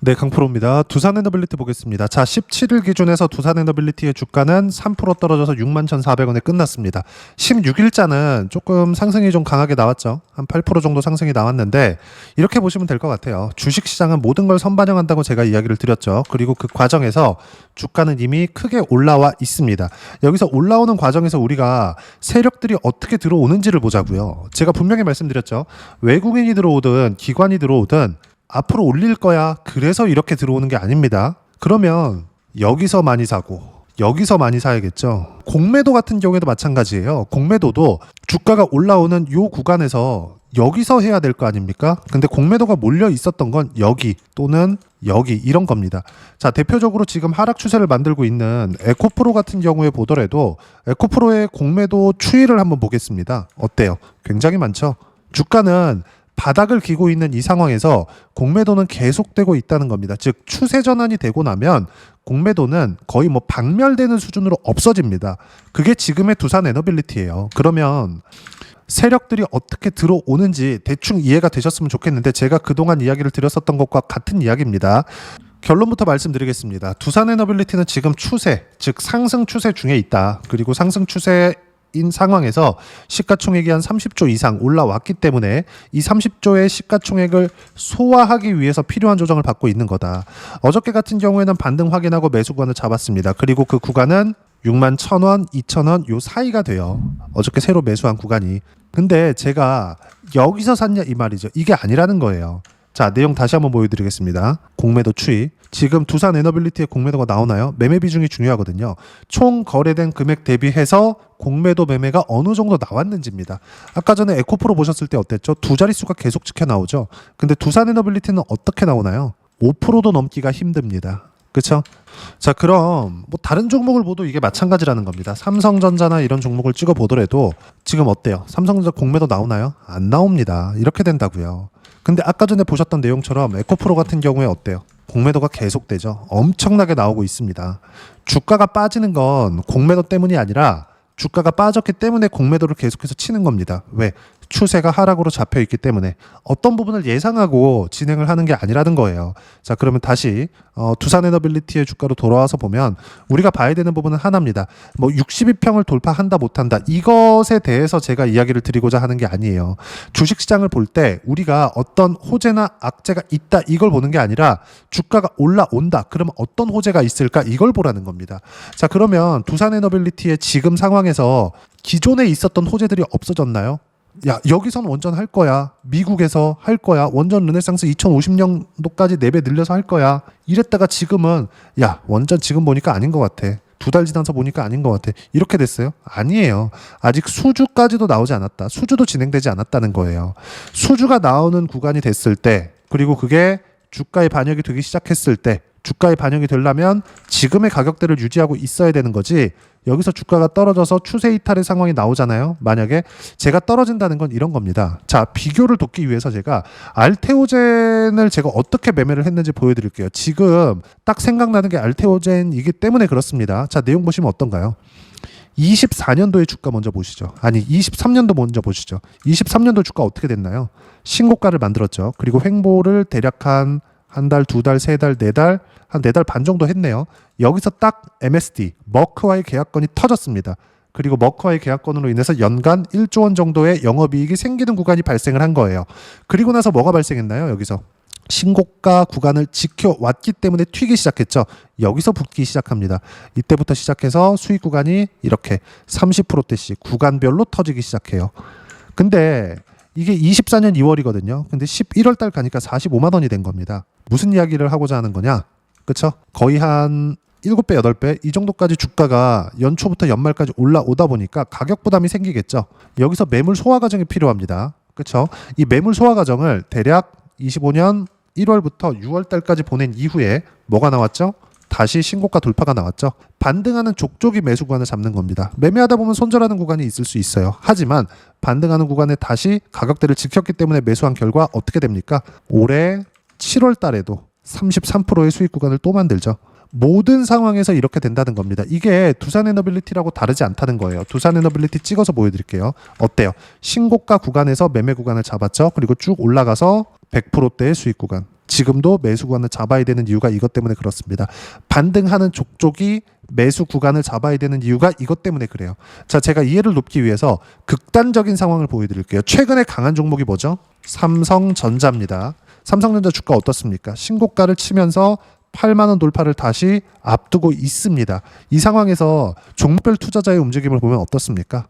네, 강프로입니다. 두산에너빌리티 보겠습니다. 자, 17일 기준에서 두산에너빌리티의 주가는 3% 떨어져서 61,400원에 끝났습니다. 16일자는 조금 상승이 좀 강하게 나왔죠. 한 8% 정도 상승이 나왔는데 이렇게 보시면 될 것 같아요. 주식시장은 모든 걸 선반영한다고 제가 이야기를 드렸죠. 그리고 그 과정에서 주가는 이미 크게 올라와 있습니다. 여기서 올라오는 과정에서 우리가 세력들이 어떻게 들어오는지를 보자고요. 제가 분명히 말씀드렸죠. 외국인이 들어오든 기관이 들어오든 앞으로 올릴 거야. 그래서 이렇게 들어오는 게 아닙니다. 그러면 여기서 많이 사고 여기서 많이 사야겠죠. 공매도 같은 경우에도 마찬가지예요. 공매도도 주가가 올라오는 요 구간에서 여기서 해야 될 거 아닙니까? 근데 공매도가 몰려 있었던 건 여기 또는 여기 이런 겁니다. 자, 대표적으로 지금 하락 추세를 만들고 있는 에코프로 같은 경우에 보더라도 에코프로의 공매도 추이를 한번 보겠습니다. 어때요? 굉장히 많죠. 주가는 바닥을 기고 있는 이 상황에서 공매도는 계속되고 있다는 겁니다. 즉 추세 전환이 되고 나면 공매도는 거의 뭐 박멸되는 수준으로 없어집니다. 그게 지금의 두산에너빌리티예요. 그러면 세력들이 어떻게 들어오는지 대충 이해가 되셨으면 좋겠는데 제가 그동안 이야기를 드렸었던 것과 같은 이야기입니다. 결론부터 말씀드리겠습니다. 두산에너빌리티는 지금 추세, 즉 상승 추세 중에 있다. 그리고 상승 추세 인 상황에서 시가총액이 한 30조 이상 올라왔기 때문에 이 30조의 시가총액을 소화하기 위해서 필요한 조정을 받고 있는 거다. 어저께 같은 경우에는 반등 확인하고 매수 구간을 잡았습니다. 그리고 그 구간은 61,000원, 2,000원 요 사이가 돼요. 어저께 새로 매수한 구간이. 근데 제가 여기서 샀냐 이 말이죠. 이게 아니라는 거예요. 자, 내용 다시 한번 보여드리겠습니다. 공매도 추이. 지금 두산에너빌리티의 공매도가 나오나요? 매매 비중이 중요하거든요. 총 거래된 금액 대비해서 공매도 매매가 어느 정도 나왔는지입니다. 아까 전에 에코프로 보셨을 때 어땠죠? 두 자릿수가 계속 찍혀 나오죠. 근데 두산에너빌리티는 어떻게 나오나요? 5%도 넘기가 힘듭니다. 그렇죠? 자, 그럼 뭐 다른 종목을 보도 이게 마찬가지라는 겁니다. 삼성전자나 이런 종목을 찍어 보더라도 지금 어때요? 삼성전자 공매도 나오나요? 안 나옵니다. 이렇게 된다고요. 근데 아까 전에 보셨던 내용처럼 에코프로 같은 경우에 어때요? 공매도가 계속되죠. 엄청나게 나오고 있습니다. 주가가 빠지는 건 공매도 때문이 아니라 주가가 빠졌기 때문에 공매도를 계속해서 치는 겁니다. 왜? 추세가 하락으로 잡혀 있기 때문에 어떤 부분을 예상하고 진행을 하는 게 아니라는 거예요. 자, 그러면 다시 두산에너빌리티의 주가로 돌아와서 보면 우리가 봐야 되는 부분은 하나입니다. 뭐 62평을 돌파한다 못한다 이것에 대해서 제가 이야기를 드리고자 하는 게 아니에요. 주식시장을 볼 때 우리가 어떤 호재나 악재가 있다 이걸 보는 게 아니라 주가가 올라온다 그러면 어떤 호재가 있을까 이걸 보라는 겁니다. 자, 그러면 두산에너빌리티의 지금 상황에서 기존에 있었던 호재들이 없어졌나요? 야, 여기서는 원전 할 거야. 미국에서 할 거야. 원전 르네상스 2050년도까지 4배 늘려서 할 거야. 이랬다가 지금은 야, 원전 지금 보니까 아닌 것 같아. 2달 지나서 보니까 아닌 것 같아. 이렇게 됐어요? 아니에요. 아직 수주까지도 나오지 않았다. 수주도 진행되지 않았다는 거예요. 수주가 나오는 구간이 됐을 때 그리고 그게 주가에 반영이 되기 시작했을 때 주가에 반영이 되려면 지금의 가격대를 유지하고 있어야 되는 거지. 여기서 주가가 떨어져서 추세 이탈의 상황이 나오잖아요. 만약에 제가 떨어진다는 건 이런 겁니다. 자, 비교를 돕기 위해서 제가 알테오젠을 제가 어떻게 매매를 했는지 보여드릴게요. 지금 딱 생각나는 게 알테오젠이기 때문에 그렇습니다. 자, 내용 보시면 어떤가요? 24년도의 주가 먼저 보시죠. 아니 23년도 먼저 보시죠. 23년도 주가 어떻게 됐나요? 신고가를 만들었죠. 그리고 횡보를 대략 한 달, 2달, 3달, 4달, 한 4달 반 정도 했네요. 여기서 딱 MSD, 머크와의 계약건이 터졌습니다. 그리고 머크와의 계약건으로 인해서 연간 1조 원 정도의 영업이익이 생기는 구간이 발생을 한 거예요. 그리고 나서 뭐가 발생했나요? 여기서 신고가 구간을 지켜왔기 때문에 튀기 시작했죠. 여기서 붙기 시작합니다. 이때부터 시작해서 수익 구간이 이렇게 30%대씩 구간별로 터지기 시작해요. 근데 이게 24년 2월이거든요. 근데 11월 달 가니까 45만 원이 된 겁니다. 무슨 이야기를 하고자 하는 거냐? 그쵸? 거의 한 7배, 8배 이 정도까지 주가가 연초부터 연말까지 올라오다 보니까 가격 부담이 생기겠죠. 여기서 매물 소화 과정이 필요합니다. 그쵸? 이 매물 소화 과정을 대략 25년 1월부터 6월 달까지 보낸 이후에 뭐가 나왔죠? 다시 신고가 돌파가 나왔죠. 반등하는 족족이 매수 구간을 잡는 겁니다. 매매하다 보면 손절하는 구간이 있을 수 있어요. 하지만 반등하는 구간에 다시 가격대를 지켰기 때문에 매수한 결과 어떻게 됩니까? 올해 7월 달에도 33%의 수익 구간을 또 만들죠. 모든 상황에서 이렇게 된다는 겁니다. 이게 두산에너빌리티라고 다르지 않다는 거예요. 두산에너빌리티 찍어서 보여드릴게요. 어때요? 신고가 구간에서 매매 구간을 잡았죠. 그리고 쭉 올라가서 100%대의 수익 구간. 지금도 매수 구간을 잡아야 되는 이유가 이것 때문에 그렇습니다. 반등하는 족족이 매수 구간을 잡아야 되는 이유가 이것 때문에 그래요. 자, 제가 이해를 돕기 위해서 극단적인 상황을 보여드릴게요. 최근에 강한 종목이 뭐죠? 삼성전자입니다. 삼성전자 주가 어떻습니까? 신고가를 치면서 8만 원 돌파를 다시 앞두고 있습니다. 이 상황에서 종목별 투자자의 움직임을 보면 어떻습니까?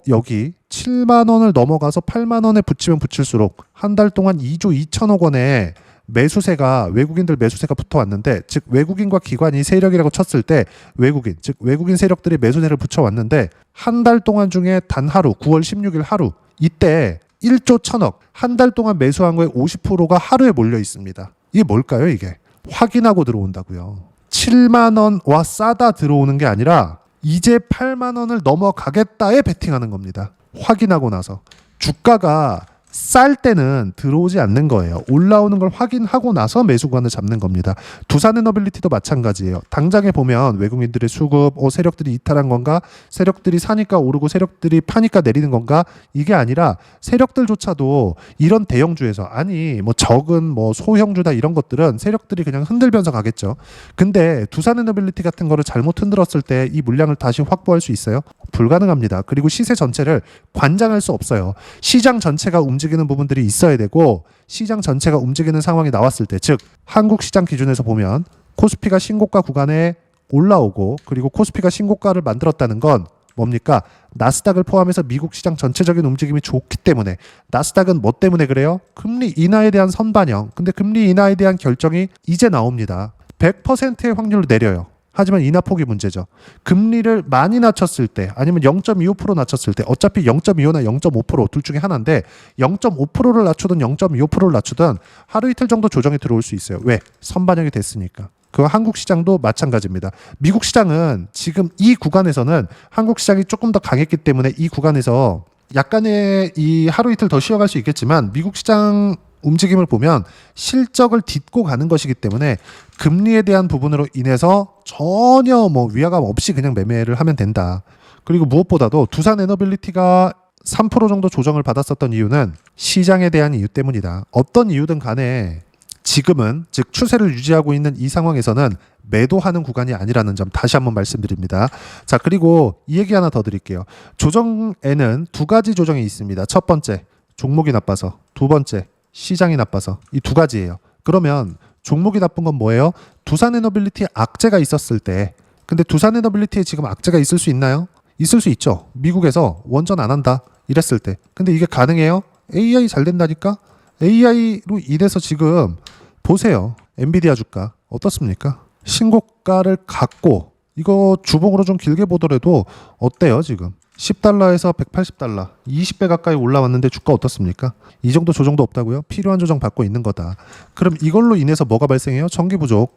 여기 7만 원을 넘어가서 8만 원에 붙이면 붙일수록 한 달 동안 2조 2천억 원의 매수세가 외국인들 매수세가 붙어왔는데, 즉 외국인과 기관이 세력이라고 쳤을 때 외국인, 즉 외국인 세력들이 매수세를 붙여왔는데 한 달 동안 중에 단 하루 9월 16일 하루 이때 1조 1천억 한 달 동안 매수한 거에 50%가 하루에 몰려 있습니다. 이게 뭘까요? 이게 확인하고 들어온다고요. 7만 원와 싸다 들어오는 게 아니라 이제 8만 원을 넘어가겠다에 베팅하는 겁니다. 확인하고 나서 주가가 쌀 때는 들어오지 않는 거예요. 올라오는 걸 확인하고 나서 매수 구간을 잡는 겁니다. 두산에너빌리티도 마찬가지예요. 당장에 보면 외국인들의 수급, 세력들이 이탈한 건가? 세력들이 사니까 오르고 세력들이 파니까 내리는 건가? 이게 아니라 세력들조차도 이런 대형주에서, 아니 뭐 적은 뭐 소형주다 이런 것들은 세력들이 그냥 흔들면서 가겠죠. 근데 두산에너빌리티 같은 거를 잘못 흔들었을 때 이 물량을 다시 확보할 수 있어요? 불가능합니다. 그리고 시세 전체를 관장할 수 없어요. 시장 전체가 움직이는 부분들이 있어야 되고, 시장 전체가 움직이는 상황이 나왔을 때, 즉 한국 시장 기준에서 보면 코스피가 신고가 구간에 올라오고, 그리고 코스피가 신고가를 만들었다는 건 뭡니까? 나스닥을 포함해서 미국 시장 전체적인 움직임이 좋기 때문에. 나스닥은 뭐 때문에 그래요? 금리 인하에 대한 선반영. 근데 금리 인하에 대한 결정이 이제 나옵니다. 100%의 확률로 내려요. 하지만 인하폭이 문제죠. 금리를 많이 낮췄을 때, 아니면 0.25% 낮췄을 때, 어차피 0.25나 0.5%둘 중에 하나인데 0.5%를 낮추든 0.25%를 낮추든 하루 이틀 정도 조정이 들어올 수 있어요. 왜? 선반영이 됐으니까. 그 한국 시장도 마찬가지입니다. 미국 시장은 지금 이 구간에서는 한국 시장이 조금 더 강했기 때문에 이 구간에서 약간의 이 하루 이틀 더 쉬어갈 수 있겠지만, 미국 시장 움직임을 보면 실적을 딛고 가는 것이기 때문에 금리에 대한 부분으로 인해서 전혀 뭐 위화감 없이 그냥 매매를 하면 된다. 그리고 무엇보다도 두산에너빌리티가 3% 정도 조정을 받았었던 이유는 시장에 대한 이유 때문이다. 어떤 이유든 간에 지금은, 즉 추세를 유지하고 있는 이 상황에서는 매도하는 구간이 아니라는 점 다시 한번 말씀드립니다. 자, 그리고 이 얘기 하나 더 드릴게요. 조정에는 두 가지 조정이 있습니다. 첫 번째, 종목이 나빠서. 두 번째, 시장이 나빠서. 이 두 가지예요. 그러면 종목이 나쁜 건 뭐예요? 두산에너빌리티에 악재가 있었을 때. 근데 두산에너빌리티에 지금 악재가 있을 수 있나요? 있을 수 있죠. 미국에서 원전 안 한다 이랬을 때. 근데 이게 가능해요? AI 잘 된다니까? AI로 인해서 지금 보세요. 엔비디아 주가 어떻습니까? 신고가를 갖고, 이거 주봉으로 좀 길게 보더라도 어때요 지금? 10달러에서 180달러, 20배 가까이 올라왔는데 주가 어떻습니까? 이 정도 조정도 없다고요? 필요한 조정 받고 있는 거다. 그럼 이걸로 인해서 뭐가 발생해요? 전기 부족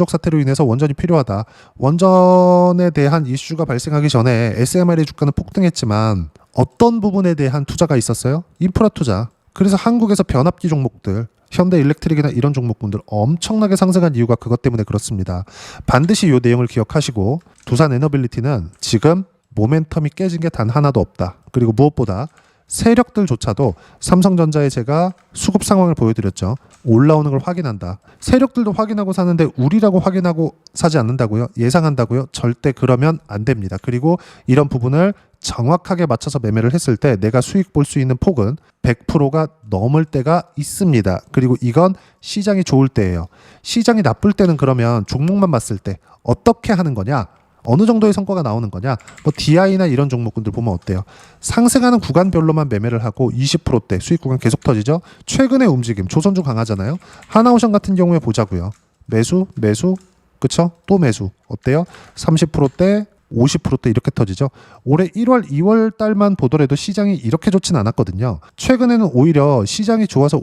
사태로 인해서 원전이 필요하다. 원전에 대한 이슈가 발생하기 전에 SMR의 주가는 폭등했지만 어떤 부분에 대한 투자가 있었어요? 인프라 투자. 그래서 한국에서 변압기 종목들, 현대일렉트릭이나 이런 종목군들 엄청나게 상승한 이유가 그것 때문에 그렇습니다. 반드시 이 내용을 기억하시고, 두산에너빌리티는 지금 모멘텀이 깨진 게 단 하나도 없다. 그리고 무엇보다 세력들조차도 삼성전자에 제가 수급 상황을 보여드렸죠. 올라오는 걸 확인한다. 세력들도 확인하고 사는데 우리라고 확인하고 사지 않는다고요? 예상한다고요? 절대 그러면 안 됩니다. 그리고 이런 부분을 정확하게 맞춰서 매매를 했을 때 내가 수익 볼 수 있는 폭은 100%가 넘을 때가 있습니다. 그리고 이건 시장이 좋을 때예요. 시장이 나쁠 때는 그러면 종목만 봤을 때 어떻게 하는 거냐? 어느 정도의 성과가 나오는 거냐? 뭐 DI나 이런 종목군들 보면 어때요? 상승하는 구간별로만 매매를 하고 20%대 수익 구간 계속 터지죠? 최근의 움직임, 조선주 강하잖아요? 하나오션 같은 경우에 보자고요. 매수, 그쵸? 또 매수. 어때요? 30%대, 50%대 이렇게 터지죠. 올해 1월, 2월 달만 보더라도 시장이 이렇게 좋진 않았거든요. 최근에는 오히려 시장이 좋아서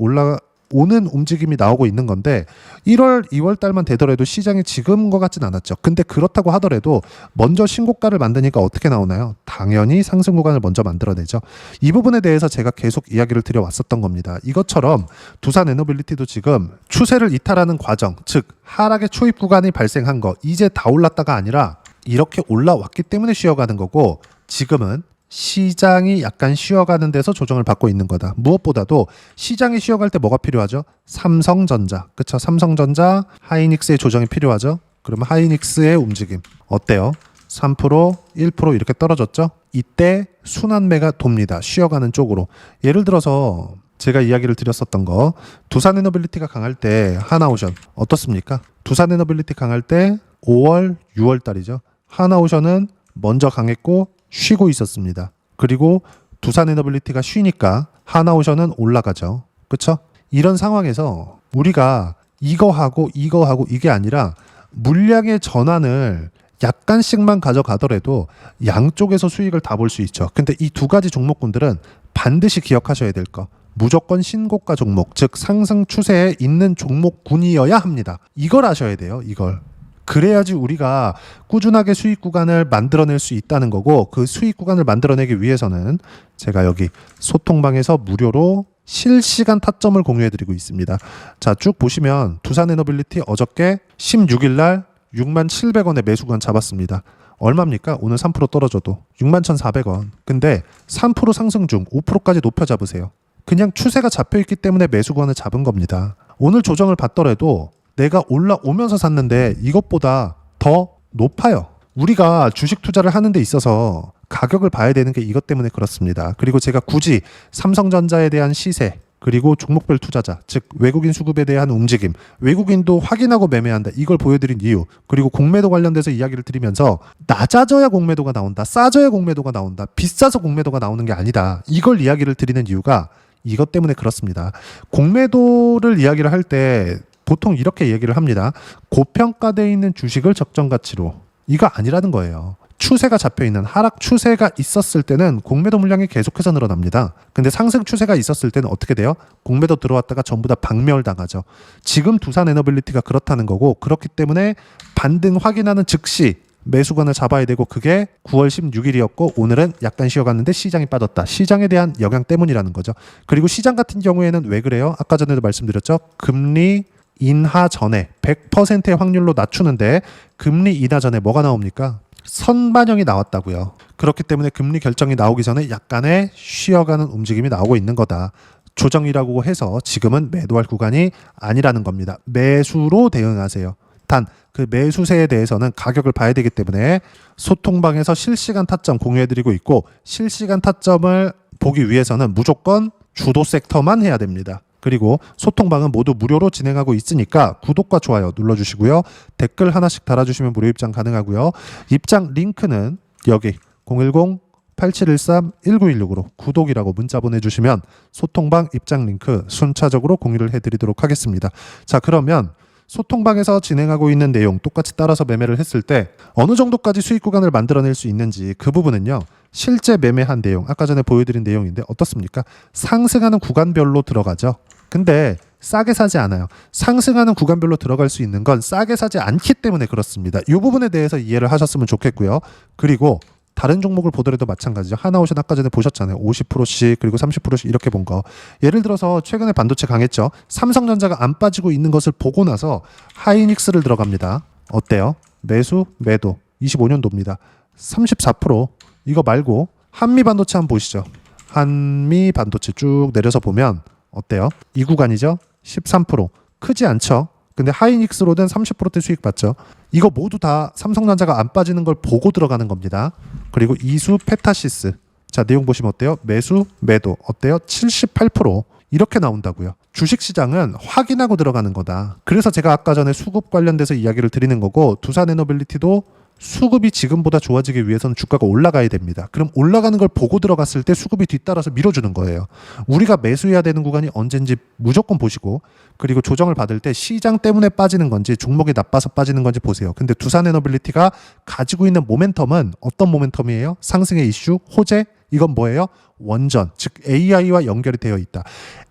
오는 움직임이 나오고 있는 건데 1월, 2월 달만 되더라도 시장이 지금 것 같진 않았죠. 근데 그렇다고 하더라도 먼저 신고가를 만드니까 어떻게 나오나요? 당연히 상승 구간을 먼저 만들어내죠. 이 부분에 대해서 제가 계속 이야기를 드려왔었던 겁니다. 이것처럼 두산에너빌리티도 지금 추세를 이탈하는 과정, 즉 하락의 초입 구간이 발생한 거, 이제 다 올랐다가 아니라 이렇게 올라왔기 때문에 쉬어가는 거고, 지금은 시장이 약간 쉬어가는 데서 조정을 받고 있는 거다. 무엇보다도 시장이 쉬어갈 때 뭐가 필요하죠? 삼성전자. 그쵸? 삼성전자, 하이닉스의 조정이 필요하죠. 그러면 하이닉스의 움직임 어때요? 3%, 1% 이렇게 떨어졌죠? 이때 순환매가 돕니다. 쉬어가는 쪽으로. 예를 들어서 제가 이야기를 드렸었던 거 두산에너빌리티가 강할 때 하나오션 어떻습니까? 두산에너빌리티 강할 때 5월, 6월 달이죠. 하나오션은 먼저 강했고 쉬고 있었습니다. 그리고 두산에너빌리티가 쉬니까 하나오션은 올라가죠. 그쵸? 이런 상황에서 우리가 이거 하고 이게 아니라 물량의 전환을 약간씩만 가져가더라도 양쪽에서 수익을 다 볼 수 있죠. 근데 이 두 가지 종목군들은 반드시 기억하셔야 될 거. 무조건 신고가 종목, 즉 상승 추세에 있는 종목군이어야 합니다. 이걸 아셔야 돼요. 이걸. 그래야지 우리가 꾸준하게 수익 구간을 만들어낼 수 있다는 거고, 그 수익 구간을 만들어내기 위해서는 제가 여기 소통방에서 무료로 실시간 타점을 공유해드리고 있습니다. 자, 쭉 보시면 두산에너빌리티 어저께 16일 날 67,000원에 매수구간 잡았습니다. 얼마입니까? 오늘 3% 떨어져도 61,400원. 근데 3% 상승 중 5%까지 높여 잡으세요. 그냥 추세가 잡혀있기 때문에 매수구간을 잡은 겁니다. 오늘 조정을 받더라도 내가 올라오면서 샀는데 이것보다 더 높아요. 우리가 주식 투자를 하는 데 있어서 가격을 봐야 되는 게 이것 때문에 그렇습니다. 그리고 제가 굳이 삼성전자에 대한 시세, 그리고 종목별 투자자, 즉 외국인 수급에 대한 움직임, 외국인도 확인하고 매매한다, 이걸 보여드린 이유, 그리고 공매도 관련돼서 이야기를 드리면서 낮아져야 공매도가 나온다, 싸져야 공매도가 나온다, 비싸서 공매도가 나오는 게 아니다, 이걸 이야기를 드리는 이유가 이것 때문에 그렇습니다. 공매도를 이야기를 할 때 보통 이렇게 얘기를 합니다. 고평가되어 있는 주식을 적정 가치로. 이거 아니라는 거예요. 추세가 잡혀있는 하락 추세가 있었을 때는 공매도 물량이 계속해서 늘어납니다. 근데 상승 추세가 있었을 때는 어떻게 돼요? 공매도 들어왔다가 전부 다 박멸당하죠. 지금 두산에너빌리티가 그렇다는 거고, 그렇기 때문에 반등 확인하는 즉시 매수관을 잡아야 되고, 그게 9월 16일이었고 오늘은 약간 쉬어갔는데 시장이 빠졌다. 시장에 대한 영향 때문이라는 거죠. 그리고 시장 같은 경우에는 왜 그래요? 아까 전에도 말씀드렸죠. 금리 인하 전에 100%의 확률로 낮추는데 금리 인하 전에 뭐가 나옵니까? 선반영이 나왔다고요. 그렇기 때문에 금리 결정이 나오기 전에 약간의 쉬어가는 움직임이 나오고 있는 거다. 조정이라고 해서 지금은 매도할 구간이 아니라는 겁니다. 매수로 대응하세요. 단 그 매수세에 대해서는 가격을 봐야 되기 때문에 소통방에서 실시간 타점 공유해드리고 있고, 실시간 타점을 보기 위해서는 무조건 주도 섹터만 해야 됩니다. 그리고 소통방은 모두 무료로 진행하고 있으니까 구독과 좋아요 눌러주시고요. 댓글 하나씩 달아주시면 무료 입장 가능하고요. 입장 링크는 여기 010-8713-1916으로 구독이라고 문자 보내주시면 소통방 입장 링크 순차적으로 공유를 해드리도록 하겠습니다. 자, 그러면 소통방에서 진행하고 있는 내용 똑같이 따라서 매매를 했을 때 어느 정도까지 수익 구간을 만들어낼 수 있는지, 그 부분은요, 실제 매매한 내용, 아까 전에 보여드린 내용인데 어떻습니까? 상승하는 구간별로 들어가죠. 근데 싸게 사지 않아요. 상승하는 구간별로 들어갈 수 있는 건 싸게 사지 않기 때문에 그렇습니다. 이 부분에 대해서 이해를 하셨으면 좋겠고요. 그리고 다른 종목을 보더라도 마찬가지죠. 하나오션 아까 전에 보셨잖아요. 50%씩 그리고 30%씩 이렇게 본 거. 예를 들어서 최근에 반도체 강했죠. 삼성전자가 안 빠지고 있는 것을 보고 나서 하이닉스를 들어갑니다. 어때요? 매수, 매도 25년도입니다. 34%. 이거 말고 한미반도체 한번 보시죠. 한미반도체 쭉 내려서 보면 어때요? 이 구간이죠. 13%. 크지 않죠. 근데 하이닉스로는 30%대 수익 받죠. 이거 모두 다 삼성전자가 안 빠지는 걸 보고 들어가는 겁니다. 그리고 이수 페타시스. 자, 내용 보시면 어때요? 매수, 매도. 어때요? 78%. 이렇게 나온다고요. 주식시장은 확인하고 들어가는 거다. 그래서 제가 아까 전에 수급 관련돼서 이야기를 드리는 거고, 두산에너빌리티도 수급이 지금보다 좋아지기 위해서는 주가가 올라가야 됩니다. 그럼 올라가는 걸 보고 들어갔을 때 수급이 뒤따라서 밀어주는 거예요. 우리가 매수해야 되는 구간이 언젠지 무조건 보시고, 그리고 조정을 받을 때 시장 때문에 빠지는 건지 종목이 나빠서 빠지는 건지 보세요. 근데 두산에너빌리티가 가지고 있는 모멘텀은 어떤 모멘텀이에요? 상승의 이슈, 호재, 이건 뭐예요? 원전, 즉 AI와 연결이 되어 있다.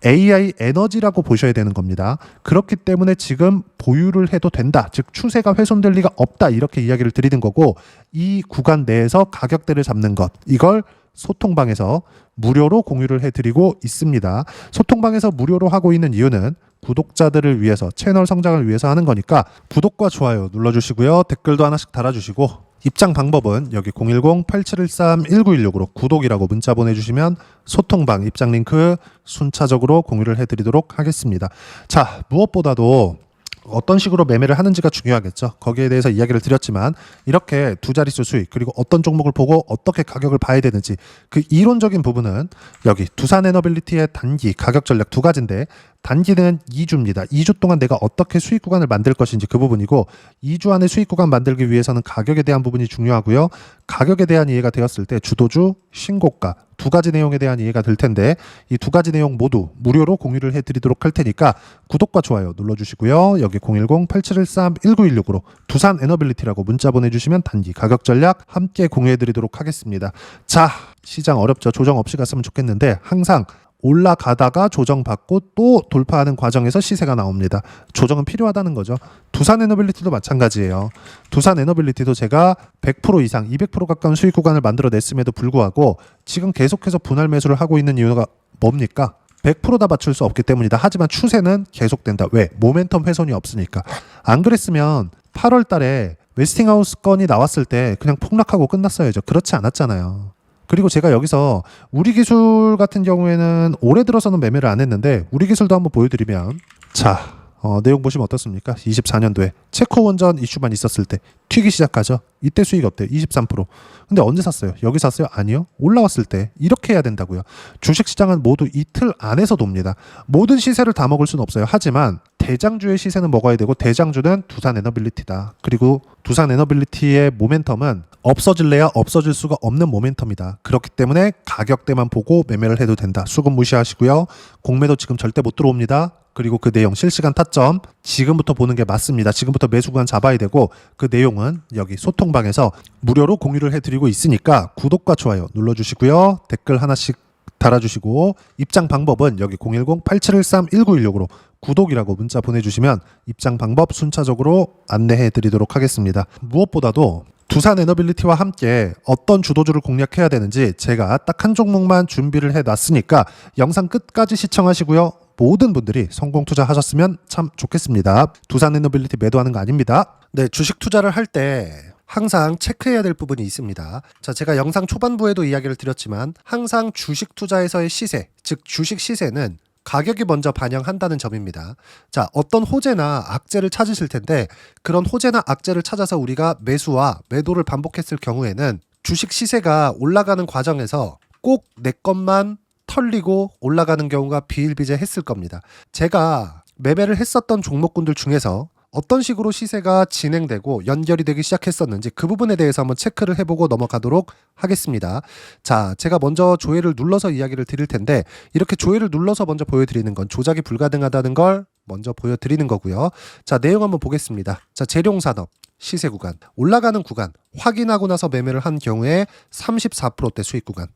AI 에너지라고 보셔야 되는 겁니다. 그렇기 때문에 지금 보유를 해도 된다. 즉 추세가 훼손될 리가 없다. 이렇게 이야기를 드리는 거고, 이 구간 내에서 가격대를 잡는 것, 이걸 소통방에서 무료로 공유를 해드리고 있습니다. 소통방에서 무료로 하고 있는 이유는 구독자들을 위해서, 채널 성장을 위해서 하는 거니까 구독과 좋아요 눌러주시고요. 댓글도 하나씩 달아주시고 입장 방법은 여기 010-8713-1916으로 구독이라고 문자 보내주시면 소통방 입장 링크 순차적으로 공유를 해드리도록 하겠습니다. 자, 무엇보다도 어떤 식으로 매매를 하는지가 중요하겠죠. 거기에 대해서 이야기를 드렸지만 이렇게 두 자릿수 수익 그리고 어떤 종목을 보고 어떻게 가격을 봐야 되는지 그 이론적인 부분은 여기 두산에너빌리티의 단기 가격 전략 두 가지인데 단기는 2주입니다. 2주 동안 내가 어떻게 수익 구간을 만들 것인지 그 부분이고 2주 안에 수익 구간 만들기 위해서는 가격에 대한 부분이 중요하고요. 가격에 대한 이해가 되었을 때 주도주, 신고가 두 가지 내용에 대한 이해가 될 텐데 이 두 가지 내용 모두 무료로 공유를 해드리도록 할 테니까 구독과 좋아요 눌러주시고요. 여기 010-8713-1916으로 두산에너빌리티라고 문자 보내주시면 단기 가격 전략 함께 공유해드리도록 하겠습니다. 자, 시장 어렵죠. 조정 없이 갔으면 좋겠는데 항상 올라가다가 조정받고 또 돌파하는 과정에서 시세가 나옵니다. 조정은 필요하다는 거죠. 두산에너빌리티도 마찬가지예요. 두산에너빌리티도 제가 100% 이상 200% 가까운 수익 구간을 만들어냈음에도 불구하고 지금 계속해서 분할 매수를 하고 있는 이유가 뭡니까? 100%다 맞출 수 없기 때문이다. 하지만 추세는 계속된다. 왜? 모멘텀 훼손이 없으니까. 안 그랬으면 8월 달에 웨스팅하우스 건이 나왔을 때 그냥 폭락하고 끝났어야죠. 그렇지 않았잖아요. 그리고 제가 여기서 우리 기술 같은 경우에는 올해 들어서는 매매를 안 했는데 우리 기술도 한번 보여드리면 자 내용 보시면 어떻습니까? 24년도에 체코 원전 이슈만 있었을 때 튀기 시작하죠. 이때 수익 어때요? 23%. 근데 언제 샀어요? 여기 샀어요? 아니요. 올라왔을 때 이렇게 해야 된다고요. 주식시장은 모두 이틀 안에서 돕니다. 모든 시세를 다 먹을 수는 없어요. 하지만 대장주의 시세는 먹어야 되고 대장주는 두산에너빌리티다. 그리고 두산에너빌리티의 모멘텀은 없어질래야 없어질 수가 없는 모멘텀이다. 그렇기 때문에 가격대만 보고 매매를 해도 된다. 수급 무시하시고요. 공매도 지금 절대 못 들어옵니다. 그리고 그 내용 실시간 타점 지금부터 보는 게 맞습니다. 지금부터 매수 구간 잡아야 되고 그 내용은 여기 소통방에서 무료로 공유를 해드리고 있으니까 구독과 좋아요 눌러주시고요. 댓글 하나씩 달아주시고 입장 방법은 여기 010-8713-1916으로 구독이라고 문자 보내주시면 입장 방법 순차적으로 안내해 드리도록 하겠습니다. 무엇보다도 두산에너빌리티와 함께 어떤 주도주를 공략해야 되는지 제가 딱 한 종목만 준비를 해놨으니까 영상 끝까지 시청하시고요. 모든 분들이 성공 투자하셨으면 참 좋겠습니다. 두산에너빌리티 매도하는 거 아닙니다. 네, 주식 투자를 할 때 항상 체크해야 될 부분이 있습니다. 자, 제가 영상 초반부에도 이야기를 드렸지만 항상 주식 투자에서의 시세, 즉 주식 시세는 가격이 먼저 반영한다는 점입니다. 자, 어떤 호재나 악재를 찾으실 텐데 그런 호재나 악재를 찾아서 우리가 매수와 매도를 반복했을 경우에는 주식 시세가 올라가는 과정에서 꼭 내 것만 털리고 올라가는 경우가 비일비재했을 겁니다. 제가 매매를 했었던 종목군들 중에서 어떤 식으로 시세가 진행되고 연결이 되기 시작했었는지 그 부분에 대해서 한번 체크를 해보고 넘어가도록 하겠습니다. 자, 제가 먼저 조회를 눌러서 이야기를 드릴 텐데 이렇게 조회를 눌러서 먼저 보여드리는 건 조작이 불가능하다는 걸 먼저 보여드리는 거고요. 자, 내용 한번 보겠습니다. 자, 재룡산업 시세 구간 올라가는 구간 확인하고 나서 매매를 한 경우에 34%대 수익 구간.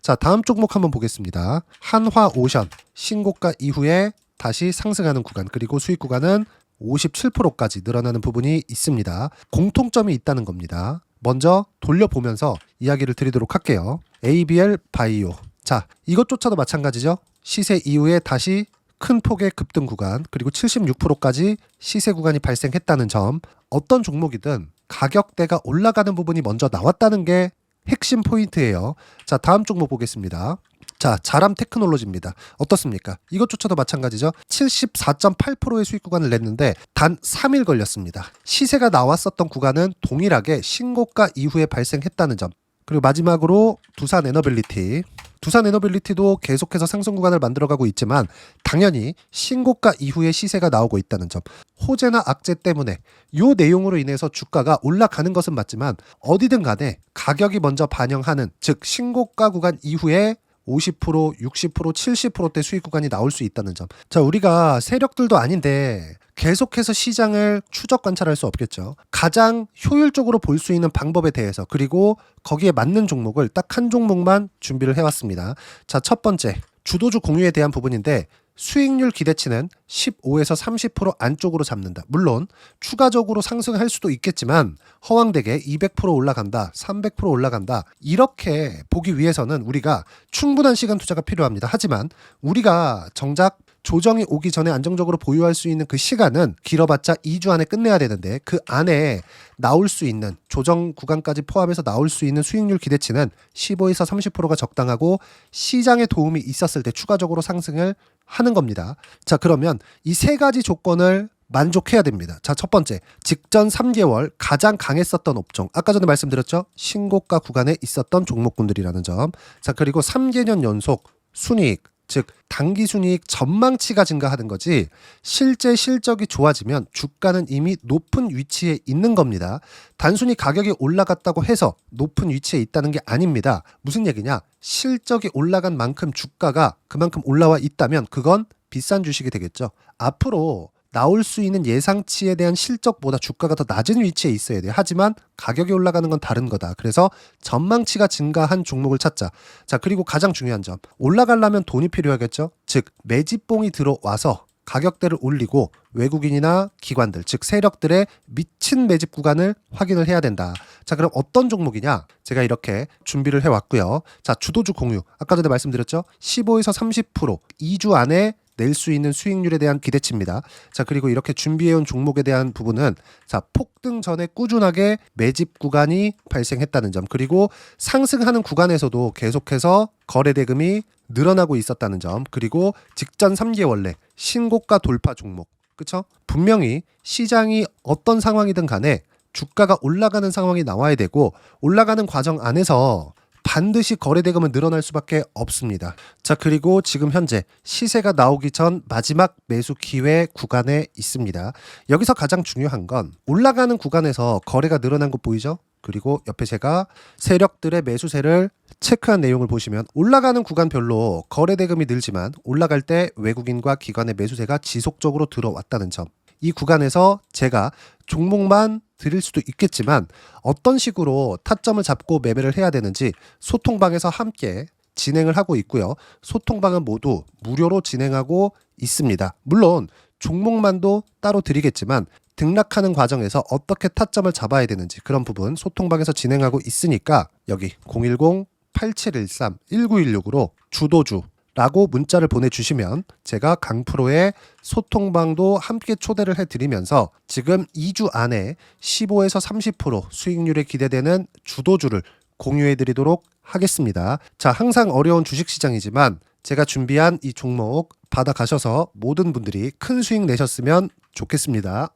자, 다음 종목 한번 보겠습니다. 한화오션 신고가 이후에 다시 상승하는 구간 그리고 수익 구간은 57%까지 늘어나는 부분이 있습니다. 공통점이 있다는 겁니다. 먼저 돌려보면서 이야기를 드리도록 할게요. ABL 바이오. 자, 이것조차도 마찬가지죠. 시세 이후에 다시 큰 폭의 급등 구간 그리고 76%까지 시세 구간이 발생했다는 점. 어떤 종목이든 가격대가 올라가는 부분이 먼저 나왔다는 게 핵심 포인트예요. 자, 다음 종목 보겠습니다. 자, 자람 테크놀로지입니다. 어떻습니까? 이것조차도 마찬가지죠. 74.8%의 수익 구간을 냈는데 단 3일 걸렸습니다. 시세가 나왔었던 구간은 동일하게 신고가 이후에 발생했다는 점. 그리고 마지막으로 두산에너빌리티. 두산에너빌리티도 계속해서 상승 구간을 만들어가고 있지만 당연히 신고가 이후에 시세가 나오고 있다는 점. 호재나 악재 때문에 이 내용으로 인해서 주가가 올라가는 것은 맞지만 어디든 간에 가격이 먼저 반영하는 즉 신고가 구간 이후에 50%, 60%, 70%대 수익 구간이 나올 수 있다는 점. 자, 우리가 세력들도 아닌데 계속해서 시장을 추적 관찰할 수 없겠죠. 가장 효율적으로 볼 수 있는 방법에 대해서 그리고 거기에 맞는 종목을 딱 한 종목만 준비를 해왔습니다. 자, 첫 번째 주도주 공유에 대한 부분인데 수익률 기대치는 15에서 30% 안쪽으로 잡는다. 물론 추가적으로 상승할 수도 있겠지만 허황되게 200% 올라간다, 300% 올라간다 이렇게 보기 위해서는 우리가 충분한 시간 투자가 필요합니다. 하지만 우리가 정작 조정이 오기 전에 안정적으로 보유할 수 있는 그 시간은 길어봤자 2주 안에 끝내야 되는데 그 안에 나올 수 있는 조정 구간까지 포함해서 나올 수 있는 수익률 기대치는 15에서 30%가 적당하고 시장에 도움이 있었을 때 추가적으로 상승을 하는 겁니다. 자, 그러면 이 세 가지 조건을 만족해야 됩니다. 자, 첫 번째, 직전 3개월 가장 강했었던 업종. 아까 전에 말씀드렸죠? 신고가 구간에 있었던 종목군들이라는 점. 자, 그리고 3개년 연속 순이익, 즉 단기 순이익 전망치가 증가하는 거지 실제 실적이 좋아지면 주가는 이미 높은 위치에 있는 겁니다. 단순히 가격이 올라갔다고 해서 높은 위치에 있다는 게 아닙니다. 무슨 얘기냐? 실적이 올라간 만큼 주가가 그만큼 올라와 있다면 그건 비싼 주식이 되겠죠. 앞으로 나올 수 있는 예상치에 대한 실적보다 주가가 더 낮은 위치에 있어야 돼요. 하지만 가격이 올라가는 건 다른 거다. 그래서 전망치가 증가한 종목을 찾자. 자, 그리고 가장 중요한 점. 올라가려면 돈이 필요하겠죠. 즉 매집봉이 들어와서 가격대를 올리고 외국인이나 기관들, 즉 세력들의 미친 매집 구간을 확인을 해야 된다. 자, 그럼 어떤 종목이냐? 제가 이렇게 준비를 해왔고요. 자, 주도주 공유. 아까 전에 말씀드렸죠. 15에서 30% 2주 안에 낼 수 있는 수익률에 대한 기대치입니다. 자, 그리고 이렇게 준비해온 종목에 대한 부분은 자, 폭등 전에 꾸준하게 매집 구간이 발생했다는 점, 그리고 상승하는 구간에서도 계속해서 거래 대금이 늘어나고 있었다는 점, 그리고 직전 3개월 내 신고가 돌파 종목. 그쵸? 분명히 시장이 어떤 상황이든 간에 주가가 올라가는 상황이 나와야 되고 올라가는 과정 안에서 반드시 거래 대금은 늘어날 수밖에 없습니다. 자, 그리고 지금 현재 시세가 나오기 전 마지막 매수 기회 구간에 있습니다. 여기서 가장 중요한 건 올라가는 구간에서 거래가 늘어난 거 보이죠? 그리고 옆에 제가 세력들의 매수세를 체크한 내용을 보시면 올라가는 구간별로 거래 대금이 늘지만 올라갈 때 외국인과 기관의 매수세가 지속적으로 들어왔다는 점. 이 구간에서 제가 종목만 드릴 수도 있겠지만 어떤 식으로 타점을 잡고 매매를 해야 되는지 소통방에서 함께 진행을 하고 있고요. 소통방은 모두 무료로 진행하고 있습니다. 물론 종목만도 따로 드리겠지만 등락하는 과정에서 어떻게 타점을 잡아야 되는지 그런 부분 소통방에서 진행하고 있으니까 여기 010-8713-1916으로 주도주 라고 문자를 보내주시면 제가 강프로의 소통방도 함께 초대를 해드리면서 지금 2주 안에 15에서 30% 수익률에 기대되는 주도주를 공유해드리도록 하겠습니다. 자, 항상 어려운 주식시장이지만 제가 준비한 이 종목 받아가셔서 모든 분들이 큰 수익 내셨으면 좋겠습니다.